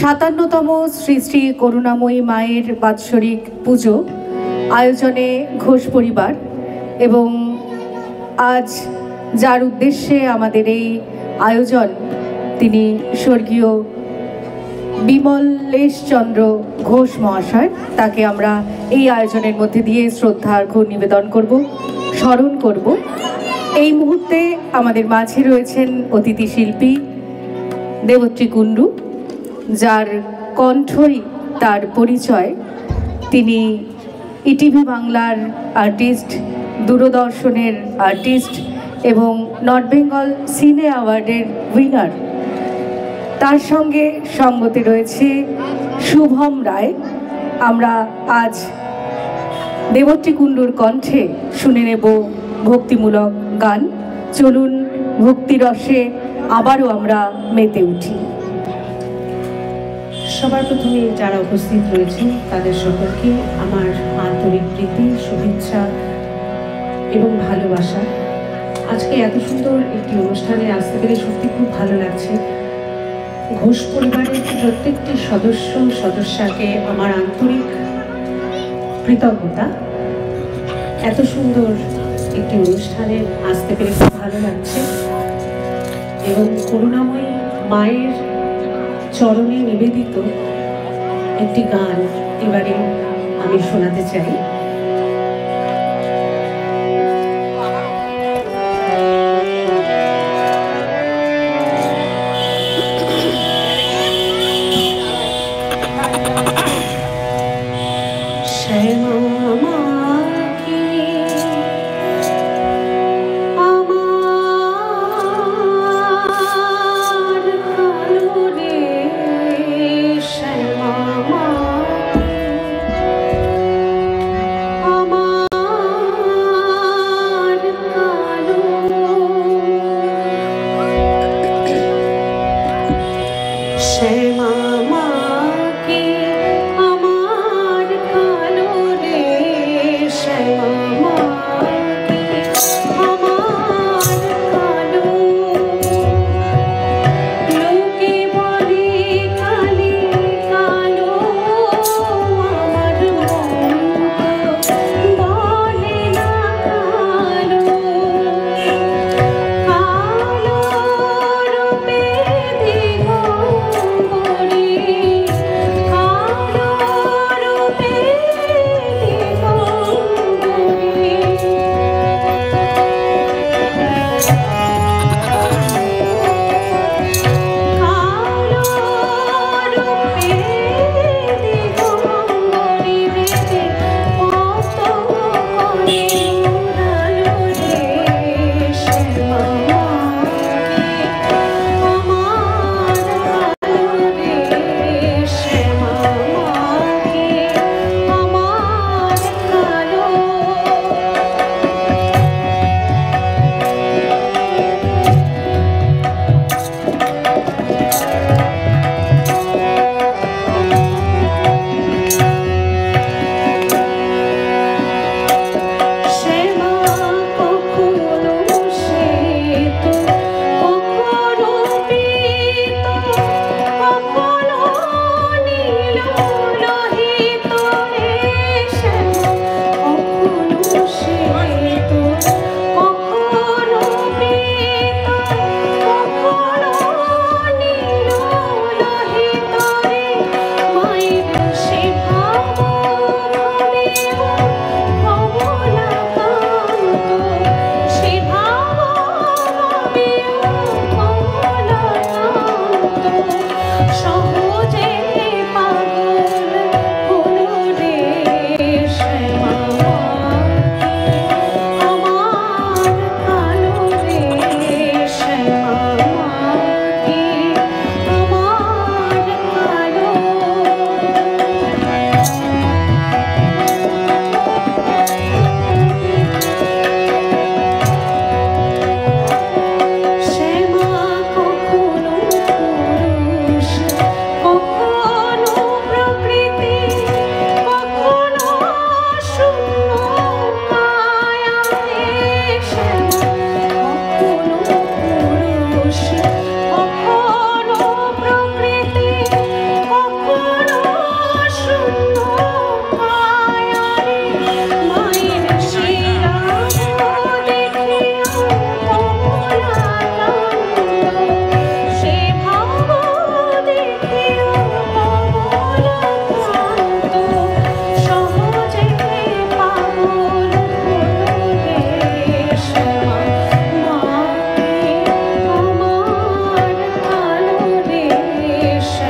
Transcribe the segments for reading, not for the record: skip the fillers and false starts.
57তম শ্রী শ্রী করুণাময়ী মায়ের বাৎসরিক পুজো আয়োজনে ঘোষ পরিবার এবং আজ যার উদ্দেশ্যে আমাদের এই আয়োজন তিনি স্বর্গীয় বিমলেশচন্দ্র ঘোষ মহাশয়, তাকে আমরা এই আয়োজনের মধ্যে দিয়ে শ্রদ্ধার্ঘ্য নিবেদন করব, স্মরণ করব। এই মুহূর্তে আমাদের মাঝে রয়েছেন অতিথি শিল্পী দেবত্রী কুণ্ডু, যার কণ্ঠই তার পরিচয়। তিনি ইটিভি বাংলার আর্টিস্ট, দূরদর্শনের আর্টিস্ট এবং নর্থ বেঙ্গল সিনে অ্যাওয়ার্ডের উইনার। তার সঙ্গে সঙ্গতে রয়েছে শুভম রায়। আমরা আজ দেবত্রী কুণ্ডুর কণ্ঠে শুনে নেব ভক্তিমূলক গান। চলুন ভক্তিরসে আবারও আমরা মেতে উঠি। সবার প্রথমে যারা উপস্থিত রয়েছেন তাদের সকলকে আমার আন্তরিক প্রীতি, শুভেচ্ছা এবং ভালোবাসা। আজকে এত সুন্দর একটি অনুষ্ঠানে আসতে পেরে সত্যি খুব ভালো লাগছে। ঘোষ পরিবারের প্রত্যেকটি সদস্যকে আমার আন্তরিক কৃতজ্ঞতা। এত সুন্দর একটি অনুষ্ঠানে আসতে পেরে খুব ভালো লাগছে এবং করুণাময়ী মায়ের চরণে নিবেদিত একটি গান এবারে আমি শোনাতে চাই।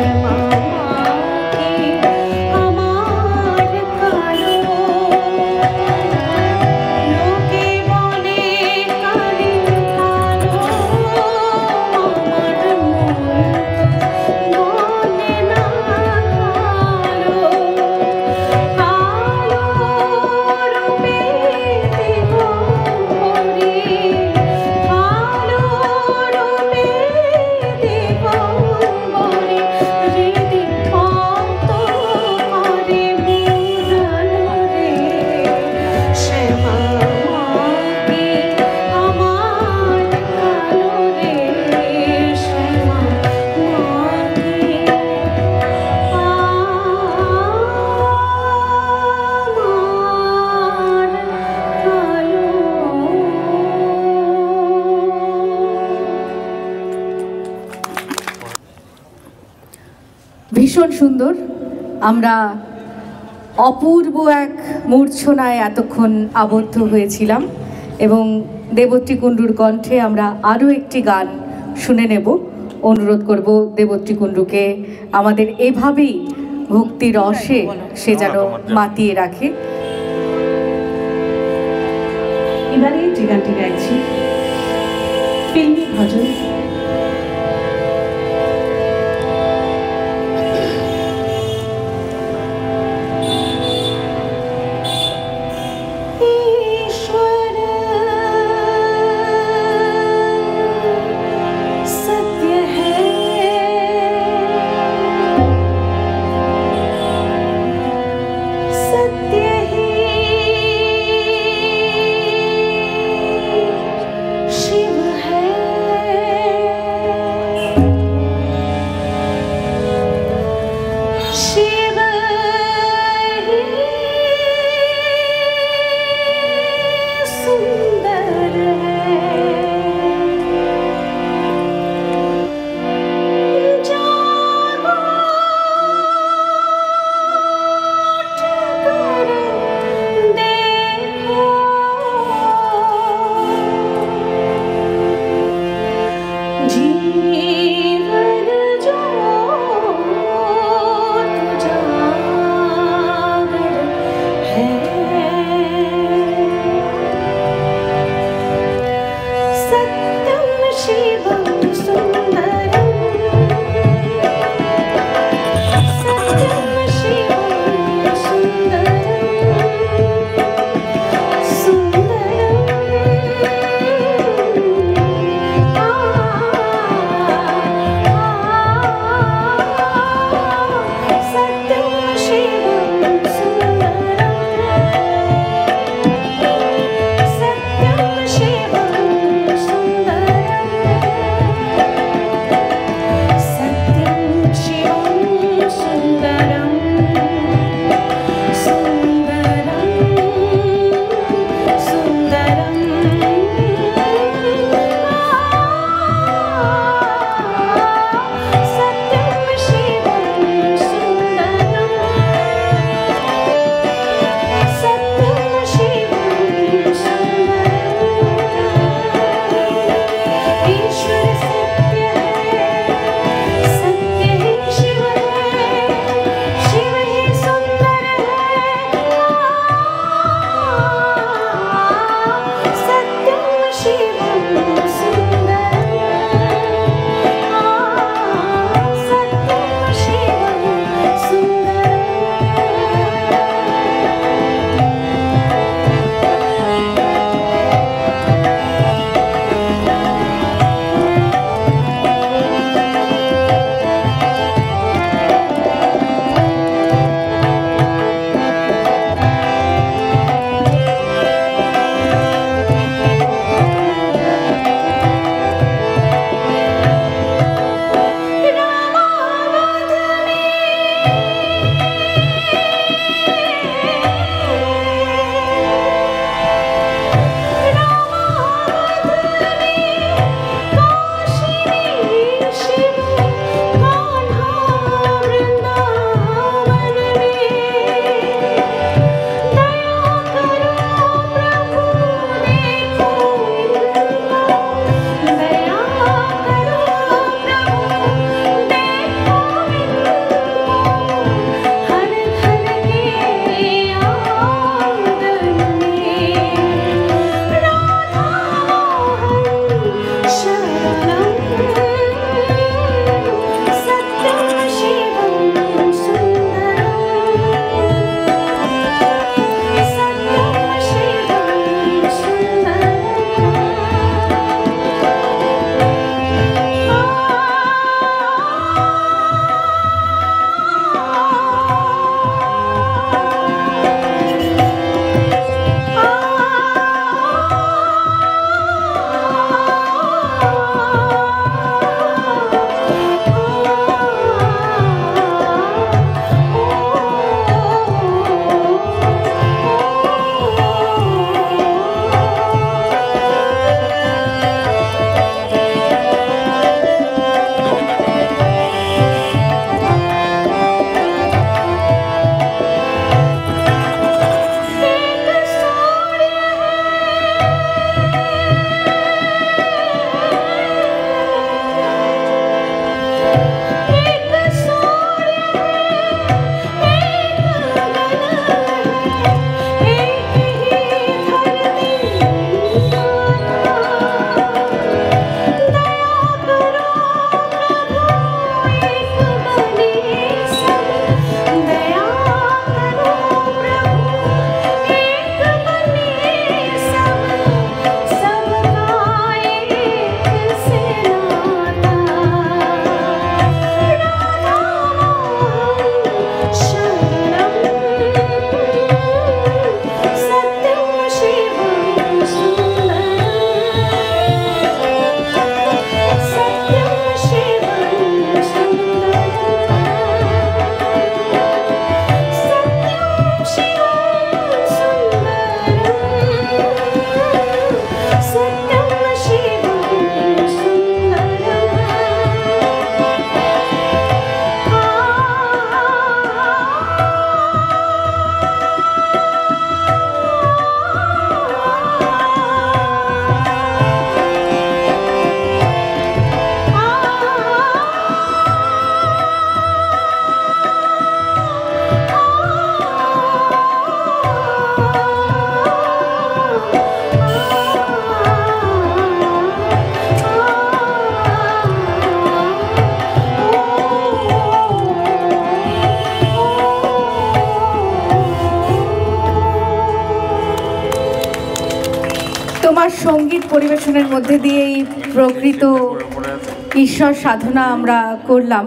শ্যামা মাকে আমার কালো লোকে বলে কালি কালো আমার মন বলে না কালো কালো রূপে দিগম্বরী কালো রূপে দিগম্বরী হৃদি পদ্ম করে মুরানো রে শ্যামা মাকে আমার কালো রে শ্যামা মাকে ভীষণ সুন্দর। আমরা অপূর্ব এক মূর্ছনায় এতক্ষণ আবদ্ধ হয়েছিলাম এবং দেবত্রী কুণ্ডুর কণ্ঠে আমরা আরও একটি গান শুনে নেব। অনুরোধ করব দেবত্রী কুণ্ডুকে আমাদের এভাবেই ভক্তি রসে সে যেন মাতিয়ে রাখে। এবারে যে গানটি গাইছি ফিল্মি ভজন। ईश्वर सत्य है सत्य ही शिव है সঙ্গীত পরিবেশনের মধ্যে দিয়েই প্রকৃত ঈশ্বর সাধনা আমরা করলাম।